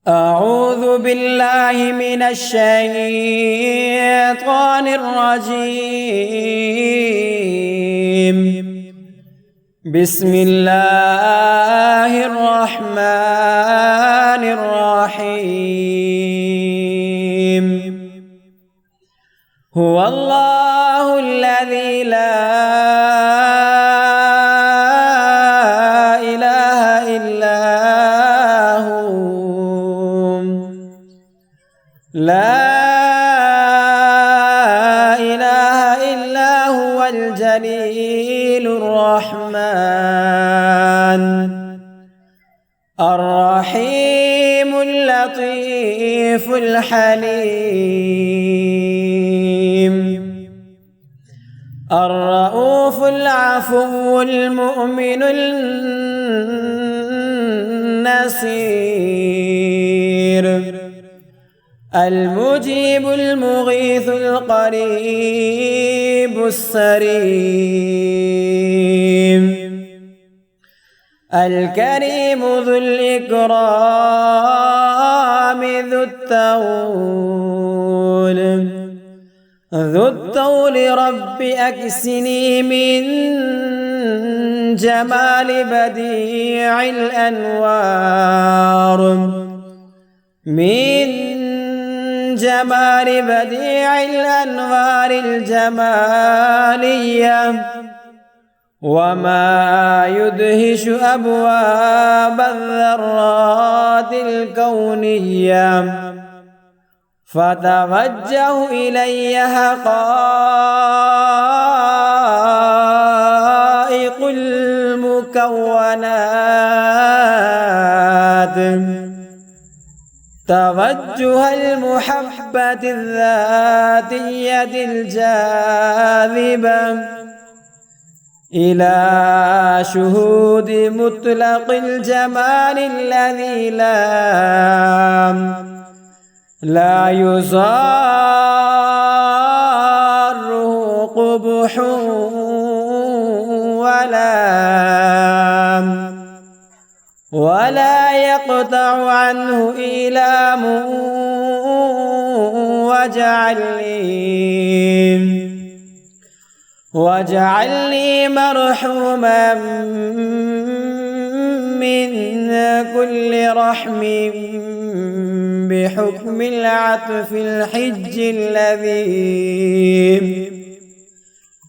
أعوذ بالله من الشيطان الرجيم. بسم الله الرحمن الرحيم. هو الله الذي لا إله إلا هو، لا إله إلا هو الجليل الرحمن الرحيم اللطيف الحليم الرؤوف العفو المؤمن النصير المجيب المغيث القريب السريم الكريم ذو الإكرام ذو الطول رب أكسني من جمال بديع الأنوار، من جمال بديع الأنوار الجمالية، وما يدهش أبواب الذرات الكونية، فتوجه إلي حقائق المكونات، توجه المحبة الذاتية الجاذبة إلى شهود مطلق الجمال الذي لا يزاره قبح ولا يقطع عنه إيلام. واجعل لي مرحوما من كل رحم بحكم العطف الحج الذي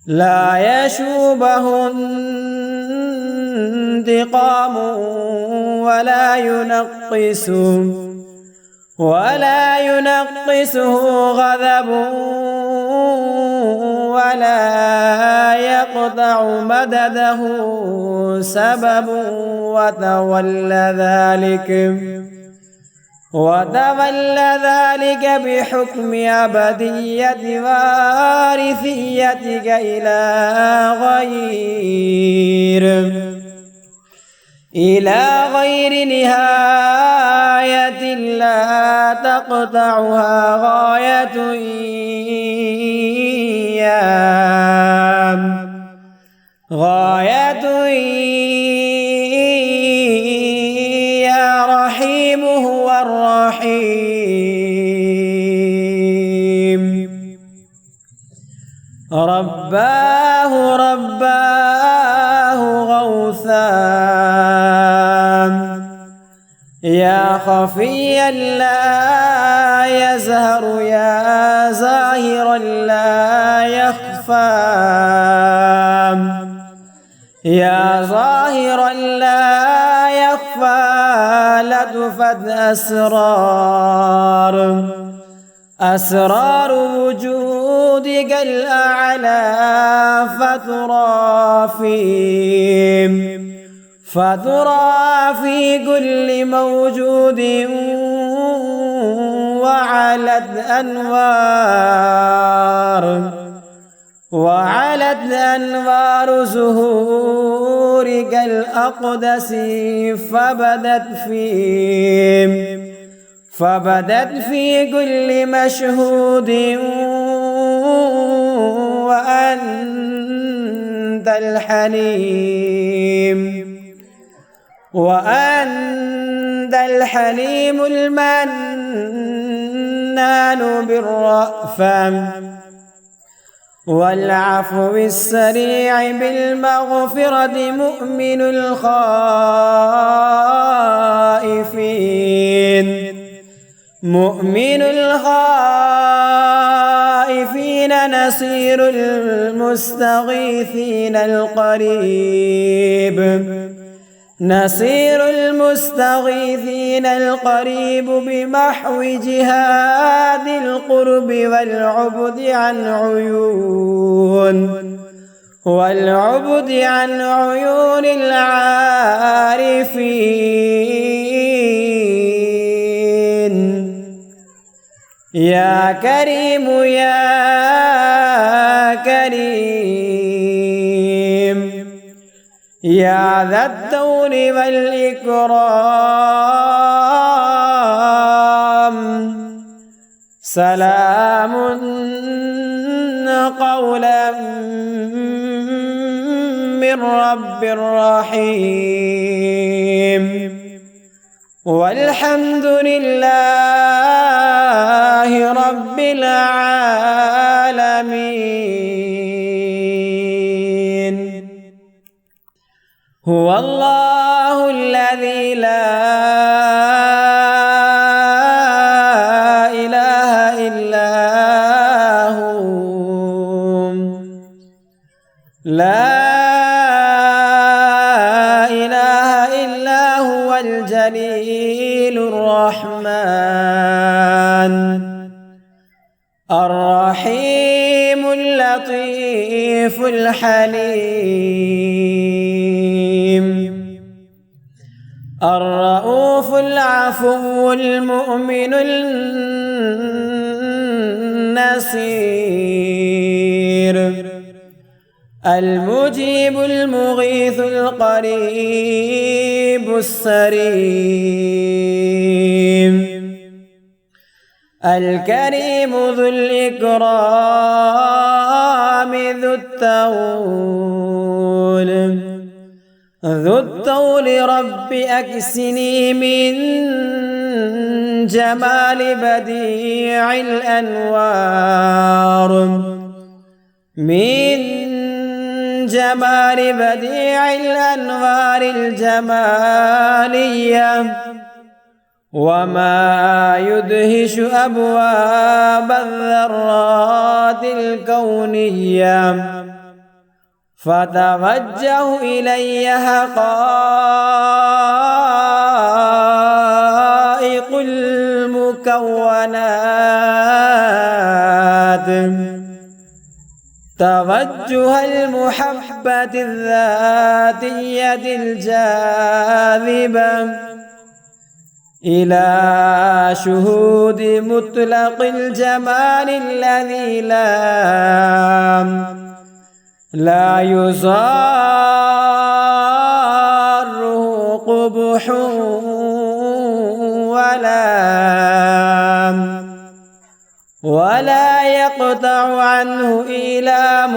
لا يشوبه انتقام ولا ينقصه غضب ولا يقطع مدده سبب. وتولى ذلك بحكم أبدية وارثيتك إلى غير نهاية لا تقطعها غاية يا رحيم هو الرحيم. رباه غوثان يا خفيا لا يزهر يا زاهرا لا يخفى، يا ظاهرا لا يخفى لطفت أسرار وجودك الأعلى فترى في كل موجود وعلت أنوار زهورك الأقدس فبدت في كل مشهود وأنت الحليم وأنت الحليم المنان بالرأفة والعفو السريع بالمغفرة مؤمن الخائفين نصير المستغيثين القريب بمحو جهاد القرب والعبد عن عيون العارفين. يا كريم يا كريم يا ذا الدور والإكرام، سلام قولا من رب رحيم، والحمد لله رب العالمين. هو الله الذي لا إله إلا هو، لا إله إلا هو الجليل الرحمن الرحيم اللطيف الحليم الرؤوف العفو المؤمن النصير المجيب المغيث القريب السريم الكريم ذو الإكرام ذو الطول رب أكسني من جمال بديع الأنوار، من جمال بديع الأنوار الجمالية، وما يدهش أبواب الذرات الكونية، فتوجه إلي حقائق المكونات، توجه المحبة الذاتية الجاذبة إلى شهود مطلق الجمال الذي لا يصاره قبح ولا يقطع عنه إيلام.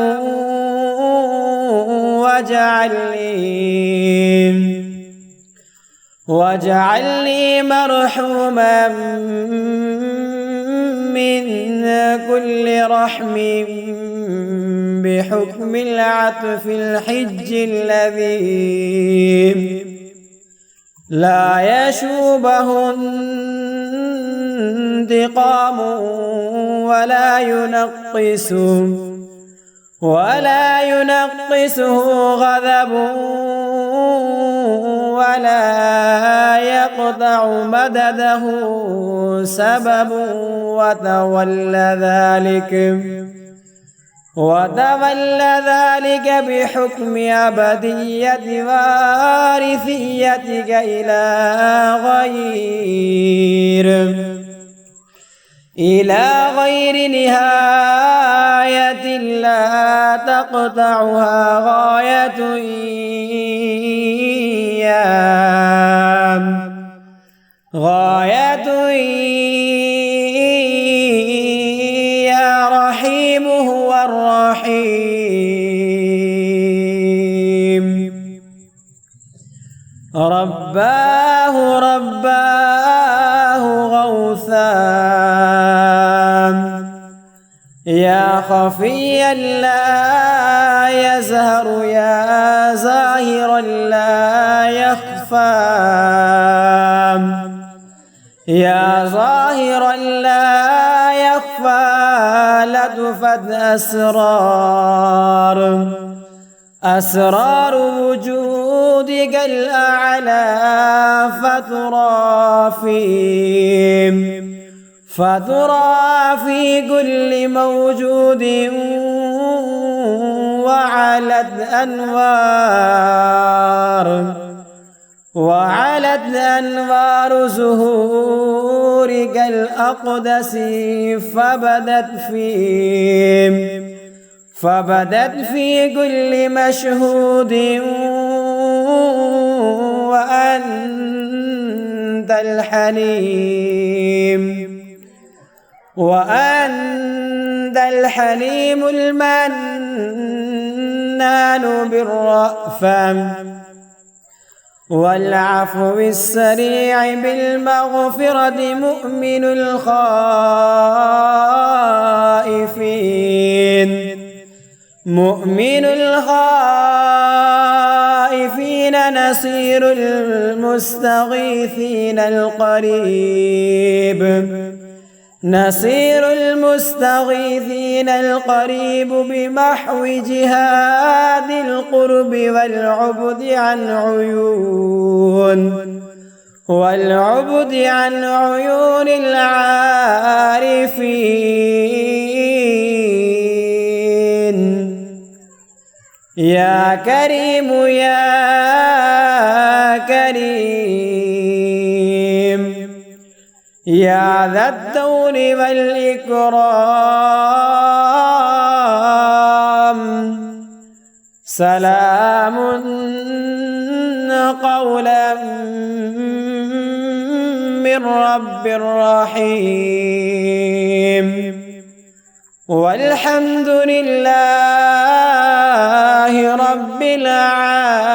واجعل لي مرحوما من كل رحم بحكم العطف الحج الذي لا يشوبه انتقام ولا ينقصه غضب ولا يقطع مدده سبب. وتولى ذلك بحكم أبدية وارثيتك إلى غير نهاية لا تقطعها غاية يا رحيم هو الرحيم. رباه يا خفيا لا يزهر يا زاهرا لا يخفى يا ظاهرا لا يخفى لطفت أسرار وجودك الأعلى فترى في كل موجود وعلت أنوار زهورك الأقدس فبدت في كل مشهود وأنت الحليم المنان بالرأفة والعفو السريع بالمغفرة مؤمن الخائفين نصير المستغيثين القريب بمحو جهاد القرب والعبد عن عيون العارفين. يا كريم يا ذا الدور والإكرام سلام قولا من رب رحيم والحمد لله رب العالمين.